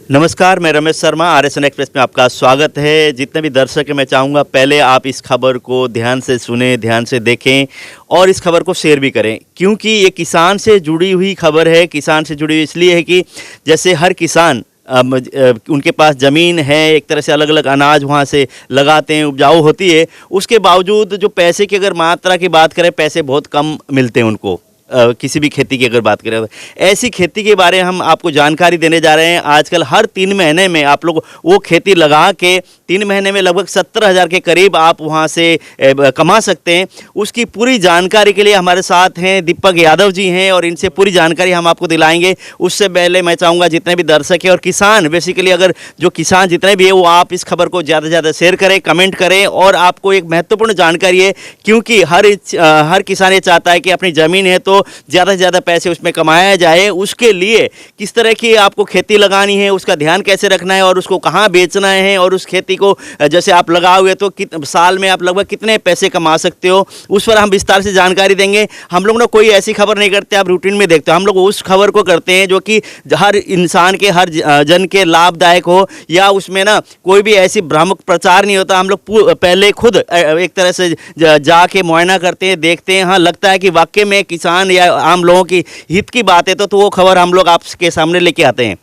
नमस्कार, मैं Ramesh Sharma, RSN express में आपका स्वागत है। जितने भी दर्शक हैं, मैं चाहूँगा पहले आप इस खबर को ध्यान से सुनें, ध्यान से देखें और इस खबर को शेयर भी करें, क्योंकि ये किसान से जुड़ी हुई खबर है। किसान से जुड़ी हुई इसलिए है कि जैसे हर किसान उनके पास ज़मीन है, एक तरह से अलग अलग अनाज वहाँ से लगाते हैं, उपजाऊ होती है, उसके बावजूद जो पैसे की अगर मात्रा की बात करें, पैसे बहुत कम मिलते हैं उनको। किसी भी खेती की अगर बात करें तो ऐसी खेती के बारे में हम आपको जानकारी देने जा रहे हैं। आजकल हर 3 महीने में आप लोग वो खेती लगा के 3 महीने में लगभग 17,000 के करीब आप वहाँ से कमा सकते हैं। उसकी पूरी जानकारी के लिए हमारे साथ हैं दीपक यादव जी हैं और इनसे पूरी जानकारी हम आपको दिलाएंगे। उससे पहले मैं चाहूँगा जितने भी दर्शक हैं और किसान, बेसिकली अगर जो किसान जितने भी है वो आप इस खबर को ज़्यादा से ज़्यादा शेयर करें, कमेंट करें। और आपको एक महत्वपूर्ण जानकारी है, क्योंकि हर किसान ये चाहता है कि अपनी ज़मीन है तो ज़्यादा से ज़्यादा पैसे उसमें कमाया जाए। उसके लिए किस तरह की आपको खेती लगानी है, उसका ध्यान कैसे रखना है और उसको कहाँ बेचना है, और उस खेती को जैसे आप लगाओगे तो साल में आप लगभग कितने पैसे कमा सकते हो, उस पर हम विस्तार से जानकारी देंगे। हम लोग ना कोई ऐसी खबर नहीं करते आप रूटीन में देखते हो, हम लोग उस खबर को करते हैं जो कि हर इंसान के, हर जन के लाभदायक हो, या उसमें ना कोई भी ऐसी भ्रामक प्रचार नहीं होता। हम लोग पहले खुद एक तरह से जाके मुआयना करते हैं, देखते हैं, हाँ लगता है कि वाकई में किसान या आम लोगों की हित की बात है तो वो खबर हम लोग आपके सामने लेके आते हैं।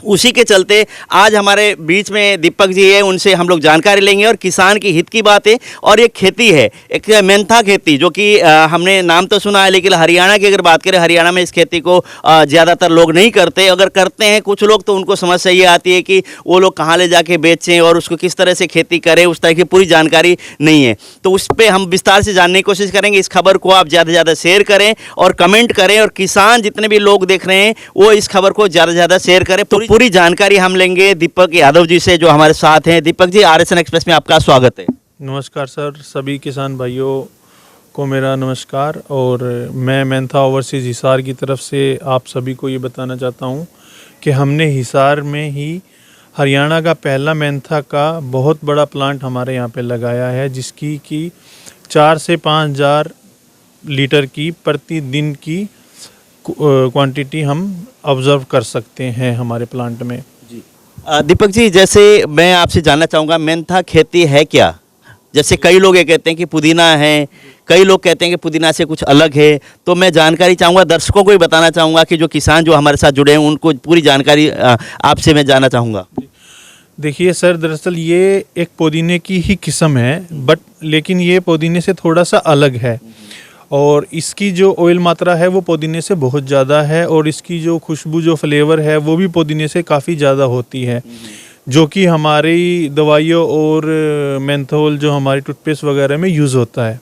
उसी के चलते आज हमारे बीच में दीपक जी है, उनसे हम लोग जानकारी लेंगे और किसान की हित की बात है। और एक खेती है, एक मेंथा खेती, जो कि हमने नाम तो सुना है, लेकिन हरियाणा की अगर बात करें, हरियाणा में इस खेती को ज़्यादातर लोग नहीं करते। अगर करते हैं कुछ लोग तो उनको समस्या ये आती है कि वो लोग कहाँ ले जाके बेचें और उसको किस तरह से खेती करें, उस तरह की पूरी जानकारी नहीं है। तो उस पर हम विस्तार से जानने की कोशिश करेंगे। इस खबर को आप ज़्यादा से ज़्यादा शेयर करें और कमेंट करें, और किसान जितने भी लोग देख रहे हैं वो इस खबर को ज़्यादा से ज़्यादा शेयर करें। पूरी जानकारी हम लेंगे दीपक यादव जी से, जो हमारे साथ हैं। दीपक जी, आरएसएन एक्सप्रेस में आपका स्वागत है। नमस्कार सर, सभी किसान भाइयों को मेरा नमस्कार। और मैं मेंथा ओवरसीज हिसार की तरफ से आप सभी को ये बताना चाहता हूँ कि हमने हिसार में ही हरियाणा का पहला मेंथा का बहुत बड़ा प्लांट हमारे यहाँ पे लगाया है, जिसकी कि 4 से 5,000 लीटर की प्रतिदिन की क्वांटिटी हम ऑब्जर्व कर सकते हैं हमारे प्लांट में। जी दीपक जी, जैसे मैं आपसे जानना चाहूँगा, मेंथा खेती है क्या? जैसे कई लोग ये कहते हैं कि पुदीना है, कई लोग कहते हैं कि पुदीना से कुछ अलग है। तो मैं जानकारी चाहूँगा, दर्शकों को भी बताना चाहूँगा कि जो किसान जो हमारे साथ जुड़े हैं उनको पूरी जानकारी आपसे मैं जानना चाहूँगा। देखिए सर, दरअसल ये एक पुदीने की ही किस्म है, लेकिन ये पुदीने से थोड़ा सा अलग है। और इसकी जो ऑयल मात्रा है वो पुदीने से बहुत ज़्यादा है, और इसकी जो खुशबू, जो फ्लेवर है वो भी पुदीने से काफ़ी ज़्यादा होती है, जो कि हमारी दवाइयों और मेंथोल जो हमारी टूथपेस्ट वगैरह में यूज़ होता है।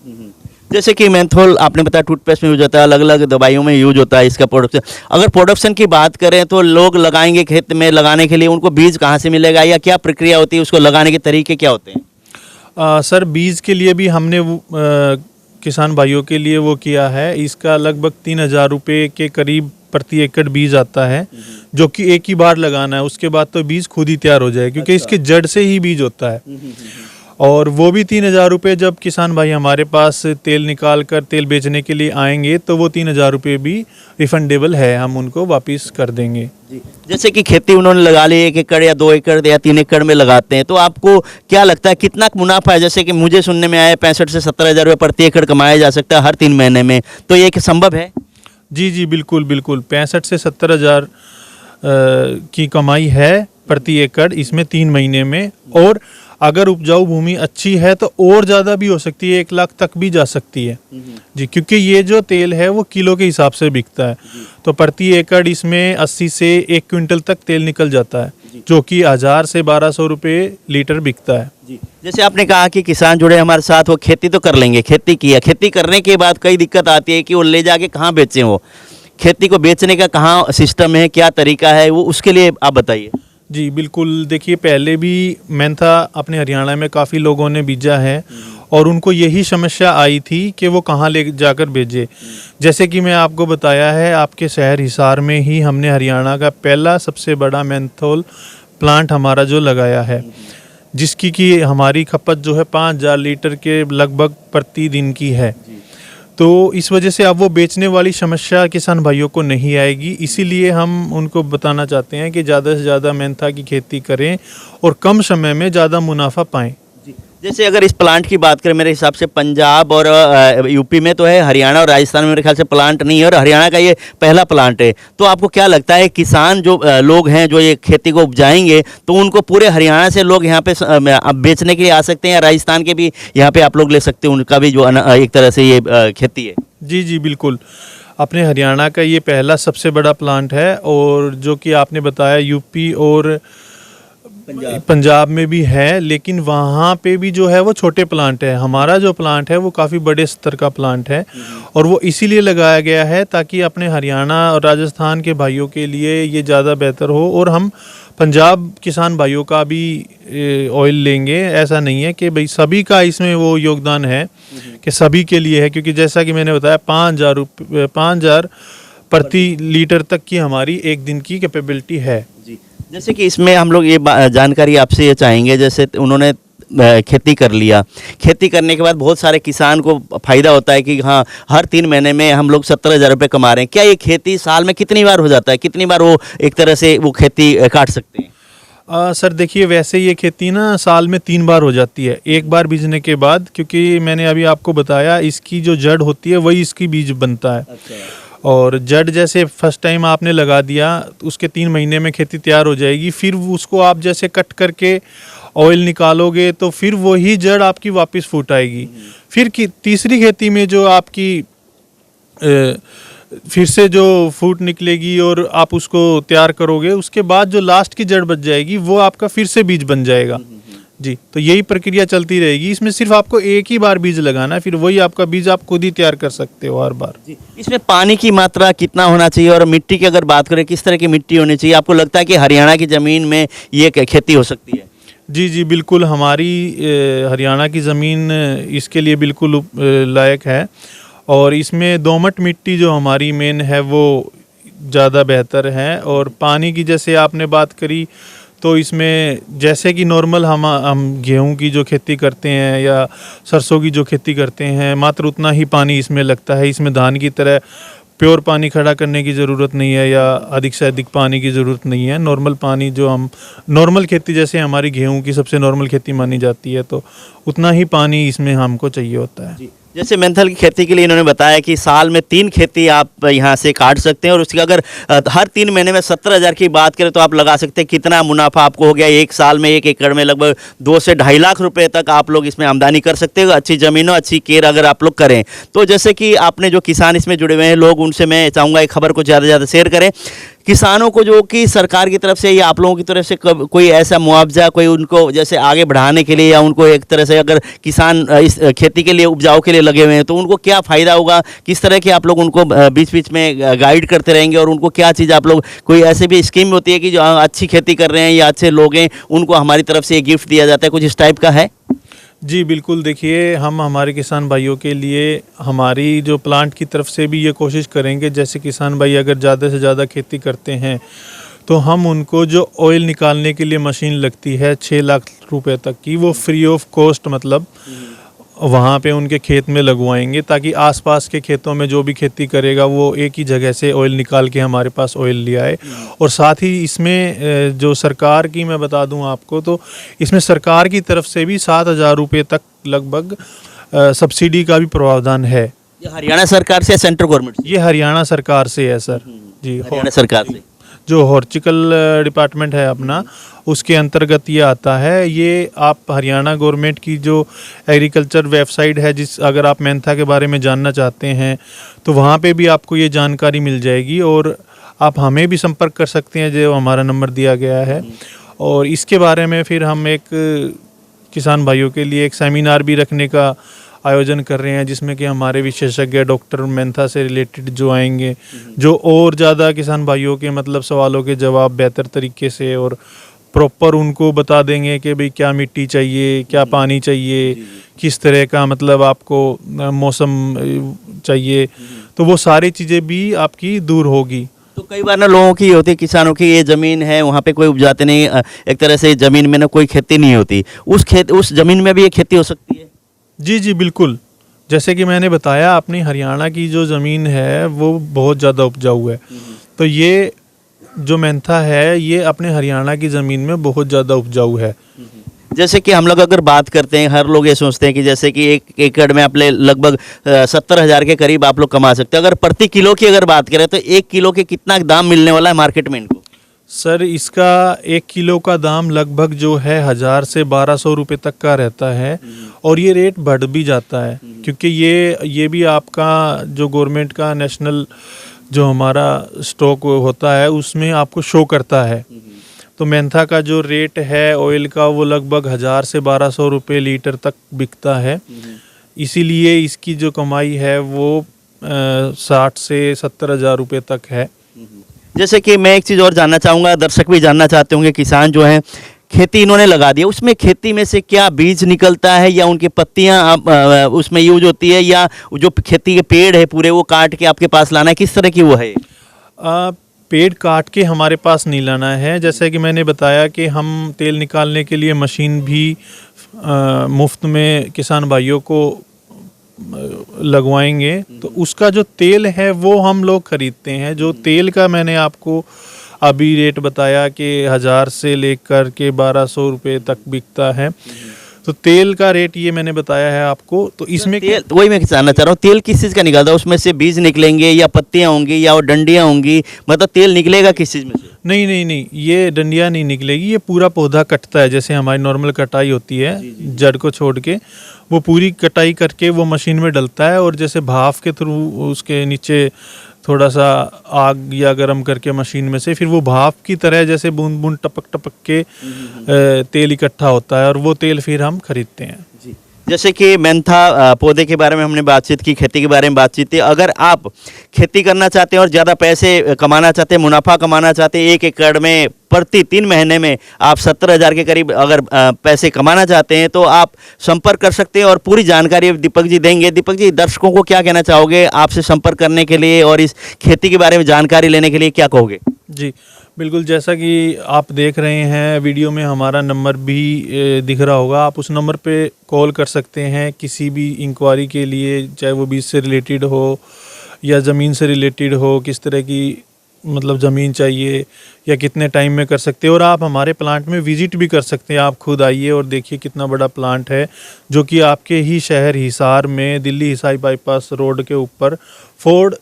जैसे कि मेंथोल आपने बताया टूथपेस्ट में यूज होता है, अलग अलग दवाइयों में यूज होता है इसका प्रोडक्शन। अगर प्रोडक्शन की बात करें तो लोग लगाएंगे खेत में, लगाने के लिए उनको बीज कहाँ से मिलेगा, या क्या प्रक्रिया होती है, उसको लगाने के तरीके क्या होते हैं? सर, बीज के लिए भी हमने किसान भाइयों के लिए वो किया है। इसका लगभग 3,000 रुपये के करीब प्रति एकड़ बीज आता है, जो कि एक ही बार लगाना है, उसके बाद तो बीज खुद ही तैयार हो जाए, क्योंकि इसके जड़ से ही बीज होता है। और वो भी 3,000 रुपये, जब किसान भाई हमारे पास तेल निकाल कर तेल बेचने के लिए आएंगे तो वो 3,000 रुपये भी रिफंडेबल है, हम उनको वापस कर देंगे। जैसे कि खेती उन्होंने लगा ली 1 एकड़ या 2 एकड़ या 3 एकड़ में लगाते हैं, तो आपको क्या लगता है कितना मुनाफा है? जैसे कि मुझे सुनने में आया 65 से 70,000 रुपये प्रति एकड़ कमाया जा सकता है हर 3 महीने में, तो ये संभव है? जी बिल्कुल बिल्कुल, 65 से 70,000 की कमाई है प्रति एकड़ इसमें 3 महीने में। और अगर उपजाऊ भूमि अच्छी है तो और ज़्यादा भी हो सकती है, 1 लाख तक भी जा सकती है जी, क्योंकि ये जो तेल है वो किलो के हिसाब से बिकता है। तो प्रति एकड़ इसमें 80 से 1 क्विंटल तक तेल निकल जाता है, जो कि 1,000 से 1,200 रुपये लीटर बिकता है। जैसे आपने कहा कि किसान जुड़े हमारे साथ, वो खेती तो कर लेंगे, खेती किया, खेती करने के बाद कई दिक्कत आती है कि वो ले जाके कहाँ बेचें, वो खेती को बेचने का कहाँ सिस्टम है, क्या तरीका है, वो उसके लिए आप बताइए। जी बिल्कुल, देखिए पहले भी मेंथा अपने हरियाणा में काफ़ी लोगों ने बीजा है, और उनको यही समस्या आई थी कि वो कहाँ ले जाकर भेजे। जैसे कि मैं आपको बताया है, आपके शहर हिसार में ही हमने हरियाणा का पहला सबसे बड़ा मेंथोल प्लांट हमारा जो लगाया है, जिसकी कि हमारी खपत जो है 5,000 लीटर के लगभग प्रतिदिन की है। तो इस वजह से अब वो बेचने वाली समस्या किसान भाइयों को नहीं आएगी। इसीलिए हम उनको बताना चाहते हैं कि ज़्यादा से ज़्यादा मेंथा की खेती करें और कम समय में ज़्यादा मुनाफा पाएं। जैसे अगर इस प्लांट की बात करें, मेरे हिसाब से पंजाब और यूपी में तो है, हरियाणा और राजस्थान में मेरे ख्याल से प्लांट नहीं है, और हरियाणा का ये पहला प्लांट है। तो आपको क्या लगता है किसान जो लोग हैं जो ये खेती को उपजाएंगे, तो उनको पूरे हरियाणा से लोग यहाँ पे बेचने के लिए आ सकते हैं, या राजस्थान के भी यहाँ पे आप लोग ले सकते हैं, उनका भी जो एक तरह से ये खेती है? जी जी बिल्कुल, अपने हरियाणा का ये पहला सबसे बड़ा प्लांट है, और जो कि आपने बताया यूपी और पंजाब में भी है, लेकिन वहाँ पे भी जो है वो छोटे प्लांट है। हमारा जो प्लांट है वो काफ़ी बड़े स्तर का प्लांट है, और वो इसीलिए लगाया गया है ताकि अपने हरियाणा और राजस्थान के भाइयों के लिए ये ज़्यादा बेहतर हो, और हम पंजाब किसान भाइयों का भी ऑयल लेंगे। ऐसा नहीं है कि भाई सभी का इसमें वो योगदान है कि सभी के लिए है, क्योंकि जैसा कि मैंने बताया 5,000 प्रति लीटर तक की हमारी एक दिन की कैपेबिलिटी है। जी, जैसे कि इसमें हम लोग ये जानकारी आपसे ये चाहेंगे, जैसे उन्होंने खेती कर लिया, खेती करने के बाद बहुत सारे किसान को फ़ायदा होता है कि हाँ, हर 3 महीने में हम लोग 17,000 रुपये कमा रहे हैं। क्या ये खेती साल में कितनी बार हो जाता है, कितनी बार वो एक तरह से वो खेती काट सकते हैं? सर देखिए, वैसे ये खेती ना साल में 3 बार हो जाती है। एक बार बीजने के बाद, क्योंकि मैंने अभी आपको बताया इसकी जो जड़ होती है वही इसकी बीज बनता है। अच्छा। और जड़ जैसे फर्स्ट टाइम आपने लगा दिया, उसके 3 महीने में खेती तैयार हो जाएगी। फिर उसको आप जैसे कट करके ऑयल निकालोगे तो फिर वही जड़ आपकी वापस फूट आएगी। फिर की तीसरी खेती में जो आपकी फिर से जो फूट निकलेगी और आप उसको तैयार करोगे, उसके बाद जो लास्ट की जड़ बच जाएगी वो आपका फिर से बीज बन जाएगा। जी, तो यही प्रक्रिया चलती रहेगी। इसमें सिर्फ आपको एक ही बार बीज लगाना है, फिर वही आपका बीज आप खुद ही तैयार कर सकते हो हर बार। जी, इसमें पानी की मात्रा कितना होना चाहिए, और मिट्टी की अगर बात करें किस तरह की मिट्टी होनी चाहिए? आपको लगता है कि हरियाणा की ज़मीन में ये खेती हो सकती है? जी जी बिल्कुल, हमारी हरियाणा की ज़मीन इसके लिए बिल्कुल लायक है, और इसमें दोमट मिट्टी जो हमारी मेन है वो ज़्यादा बेहतर है। और पानी की जैसे आपने बात करी, तो इसमें जैसे कि नॉर्मल हम गेहूं की जो खेती करते हैं या सरसों की जो खेती करते हैं, मात्र उतना ही पानी इसमें लगता है। इसमें धान की तरह प्योर पानी खड़ा करने की ज़रूरत नहीं है, या अधिक से अधिक पानी की ज़रूरत नहीं है। नॉर्मल पानी जो हम नॉर्मल खेती जैसे हमारी गेहूं की सबसे नॉर्मल खेती मानी जाती है, तो उतना ही पानी इसमें हमको चाहिए होता है। जैसे मेंथल की खेती के लिए इन्होंने बताया कि साल में 3 खेती आप यहाँ से काट सकते हैं, और उसकी अगर हर 3 महीने में 17,000 की बात करें तो आप लगा सकते हैं कितना मुनाफा आपको हो गया। एक साल में 1 एकड़ में लगभग 2 से 2.5 लाख रुपए तक आप लोग इसमें आमदनी कर सकते हो, अच्छी ज़मीनों, अच्छी केयर अगर आप लोग करें तो। जैसे कि आपने जो किसान इसमें जुड़े हुए हैं लोग, उनसे मैं चाहूँगा एक खबर को ज़्यादा से ज़्यादा शेयर करें। किसानों को जो कि सरकार की तरफ से या आप लोगों की तरफ से कोई ऐसा मुआवजा, कोई उनको जैसे आगे बढ़ाने के लिए, या उनको एक तरह से अगर किसान इस खेती के लिए, उपजाऊ के लिए लगे हुए हैं, तो उनको क्या फ़ायदा होगा, किस तरह के आप लोग उनको बीच बीच में गाइड करते रहेंगे, और उनको क्या चीज़ आप लोग, कोई ऐसे भी स्कीम होती है कि जो अच्छी खेती कर रहे हैं या अच्छे लोग हैं उनको हमारी तरफ से गिफ्ट दिया जाता है, कुछ इस टाइप का है? जी बिल्कुल, देखिए हम हमारे किसान भाइयों के लिए हमारी जो प्लांट की तरफ से भी ये कोशिश करेंगे, जैसे किसान भाई अगर ज़्यादा से ज़्यादा खेती करते हैं तो हम उनको जो ऑयल निकालने के लिए मशीन लगती है 6 लाख रुपए तक की, वो फ्री ऑफ कॉस्ट मतलब वहाँ पे उनके खेत में लगवाएंगे, ताकि आसपास के खेतों में जो भी खेती करेगा वो एक ही जगह से ऑयल निकाल के हमारे पास ऑयल ले आए। और साथ ही इसमें जो सरकार की मैं बता दूं आपको, तो इसमें सरकार की तरफ से भी 7,000 रुपये तक लगभग सब्सिडी का भी प्रावधान है। ये हरियाणा सरकार से, सेंट्रल गवर्नमेंट से? ये हरियाणा सरकार से है सर। जी, हरियाणा सरकार से जो हॉर्टिकल डिपार्टमेंट है अपना, उसके अंतर्गत ये आता है। ये आप हरियाणा गवर्नमेंट की जो एग्रीकल्चर वेबसाइट है, जिस अगर आप मेंथा के बारे में जानना चाहते हैं तो वहाँ पे भी आपको ये जानकारी मिल जाएगी, और आप हमें भी संपर्क कर सकते हैं जो हमारा नंबर दिया गया है। और इसके बारे में फिर हम एक किसान भाइयों के लिए एक सेमिनार भी रखने का आयोजन कर रहे हैं, जिसमें कि हमारे विशेषज्ञ डॉक्टर मेंथा से रिलेटेड जो आएंगे, जो और ज़्यादा किसान भाइयों के मतलब सवालों के जवाब बेहतर तरीके से और प्रॉपर उनको बता देंगे कि भाई क्या मिट्टी चाहिए, क्या पानी चाहिए, किस तरह का मतलब आपको मौसम चाहिए, तो वो सारी चीज़ें भी आपकी दूर होगी। तो कई बार ना लोगों की होती है, किसानों की ये ज़मीन है वहाँ पे कोई उपजाते नहीं, एक तरह से ज़मीन में ना कोई खेती नहीं होती, उस ज़मीन में भी ये खेती हो सकती है? जी जी बिल्कुल, जैसे कि मैंने बताया, अपनी हरियाणा की जो ज़मीन है वो बहुत ज़्यादा उपजाऊ है। तो ये जो मेंथा है ये अपने हरियाणा की ज़मीन में बहुत ज़्यादा उपजाऊ है। जैसे कि हम लोग अगर बात करते हैं, हर लोग ये सोचते हैं कि जैसे कि 1 एकड़ में आप लगभग 70,000 के करीब आप लोग कमा सकते हैं। अगर प्रति किलो की अगर बात करें तो 1 किलो के कितना दाम मिलने वाला है मार्केट में इनको? सर, इसका 1 किलो का दाम लगभग जो है 1000 से 1200 रुपये तक का रहता है। और ये रेट बढ़ भी जाता है, क्योंकि ये भी आपका जो गवर्नमेंट का नेशनल जो हमारा स्टॉक होता है उसमें आपको शो करता है। तो मेंथा का जो रेट है ऑयल का वो लगभग 1000 से 1200 रुपये लीटर तक बिकता है। इसीलिए इसकी जो कमाई है वो 60 से 70,000 रुपये तक है। जैसे कि मैं एक चीज़ और जानना चाहूँगा, दर्शक भी जानना चाहते होंगे, किसान जो हैं खेती इन्होंने लगा दी है, उसमें खेती में से क्या बीज निकलता है या उनकी पत्तियाँ उसमें यूज होती है, या जो खेती के पेड़ है पूरे वो काट के आपके पास लाना है, किस तरह की वो है? पेड़ काट के हमारे पास नहीं लाना है। जैसे कि मैंने बताया कि हम तेल निकालने के लिए मशीन भी मुफ्त में किसान भाइयों को लगवाएंगे। तो उसका जो तेल है वो हम लोग खरीदते हैं। जो तेल का मैंने आपको अभी रेट बताया कि 1000 से लेकर के 1200 रुपये तक बिकता है। तो तेल का रेट ये मैंने बताया है आपको। तो इसमें तेल, वही मैं जानना चाह रहा हूँ, तेल किस चीज़ का निकलता है? उसमें से बीज निकलेंगे या पत्तियाँ होंगी या वो डंडियाँ होंगी, मतलब तेल निकलेगा किस चीज़ में से? नहीं, ये डंडियाँ नहीं निकलेगी। ये पूरा पौधा कटता है, जैसे हमारी नॉर्मल कटाई होती है जड़ को छोड़ के, वो पूरी कटाई करके वो मशीन में डलता है। और जैसे भाप के थ्रू उसके नीचे थोड़ा सा आग या गर्म करके मशीन में से फिर वो भाप की तरह जैसे बूंद बूंद टपक टपक के तेल इकट्ठा होता है, और वो तेल फिर हम खरीदते हैं। जैसे कि मेंथा पौधे के बारे में हमने बातचीत की, खेती के बारे में बातचीत की। अगर आप खेती करना चाहते हैं और ज़्यादा पैसे कमाना चाहते हैं, मुनाफा कमाना चाहते हैं, 1 एकड़ में प्रति 3 महीने में आप 70,000 के करीब अगर पैसे कमाना चाहते हैं तो आप संपर्क कर सकते हैं और पूरी जानकारी दीपक जी देंगे। दीपक जी, दर्शकों को क्या कहना चाहोगे आपसे संपर्क करने के लिए और इस खेती के बारे में जानकारी लेने के लिए क्या कहोगे? जी बिल्कुल, जैसा कि आप देख रहे हैं वीडियो में हमारा नंबर भी दिख रहा होगा। आप उस नंबर पे कॉल कर सकते हैं किसी भी इंक्वायरी के लिए, चाहे वो बीज से रिलेटेड हो या ज़मीन से रिलेटेड हो, किस तरह की मतलब ज़मीन चाहिए या कितने टाइम में कर सकते हैं। और आप हमारे प्लांट में विज़िट भी कर सकते हैं। आप खुद आइए और देखिए कितना बड़ा प्लांट है, जो कि आपके ही शहर हिसार में दिल्ली हिसार बाईपास रोड के ऊपर फोर्ड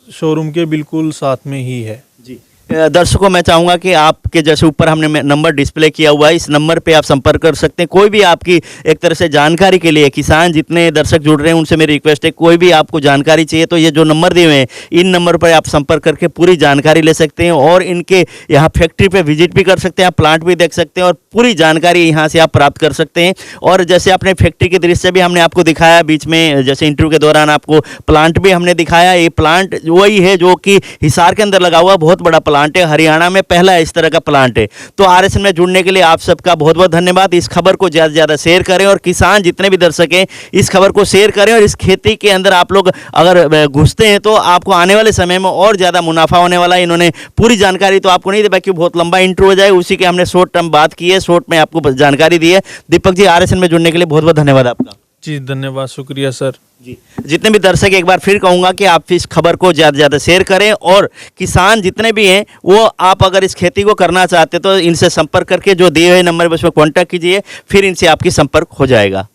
शोरूम के बिल्कुल साथ में ही है। जी, दर्शकों मैं चाहूँगा कि आपके जैसे ऊपर हमने नंबर डिस्प्ले किया हुआ है, इस नंबर पे आप संपर्क कर सकते हैं। कोई भी आपकी एक तरह से जानकारी के लिए, किसान जितने दर्शक जुड़ रहे हैं उनसे मेरी रिक्वेस्ट है, कोई भी आपको जानकारी चाहिए तो ये जो नंबर दिए हुए हैं इन नंबर पर आप संपर्क करके पूरी जानकारी ले सकते हैं और इनके यहाँ फैक्ट्री पे विजिट भी कर सकते हैं, आप प्लांट भी देख सकते हैं और पूरी जानकारी यहाँ से आप प्राप्त कर सकते हैं। और जैसे अपने फैक्ट्री के दृश्य भी हमने आपको दिखाया बीच में, जैसे इंटरव्यू के दौरान आपको प्लांट भी हमने दिखाया। ये प्लांट वही है जो कि हिसार के अंदर लगा हुआ बहुत बड़ा प्लांट है, हरियाणा में पहला इस तरह का प्लांट है। तो आरएसएन में जुड़ने के लिए आप सबका बहुत बहुत धन्यवाद। इस खबर को ज़्यादा से ज़्यादा शेयर करें और किसान जितने भी दर्शक हैं इस खबर को शेयर करें। और इस खेती के अंदर आप लोग अगर घुसते हैं तो आपको आने वाले समय में और ज़्यादा मुनाफा होने वाला है। इन्होंने पूरी जानकारी तो आपको नहीं दे पाई क्योंकि बहुत लंबा इंट्रो हो जाए, उसी के हमने शॉर्ट टर्म बात की है, शॉर्ट में आपको जानकारी दी है। दीपक जी, आरएसएन में जुड़ने के लिए बहुत बहुत धन्यवाद आपका। जी धन्यवाद, शुक्रिया सर। जी, जितने भी दर्शक, एक बार फिर कहूँगा कि आप इस खबर को ज़्यादा से ज़्यादा शेयर करें और किसान जितने भी हैं वो आप अगर इस खेती को करना चाहते तो इनसे संपर्क करके जो दिए हुए नंबर पर उसमें कॉन्टैक्ट कीजिए, फिर इनसे आपकी संपर्क हो जाएगा।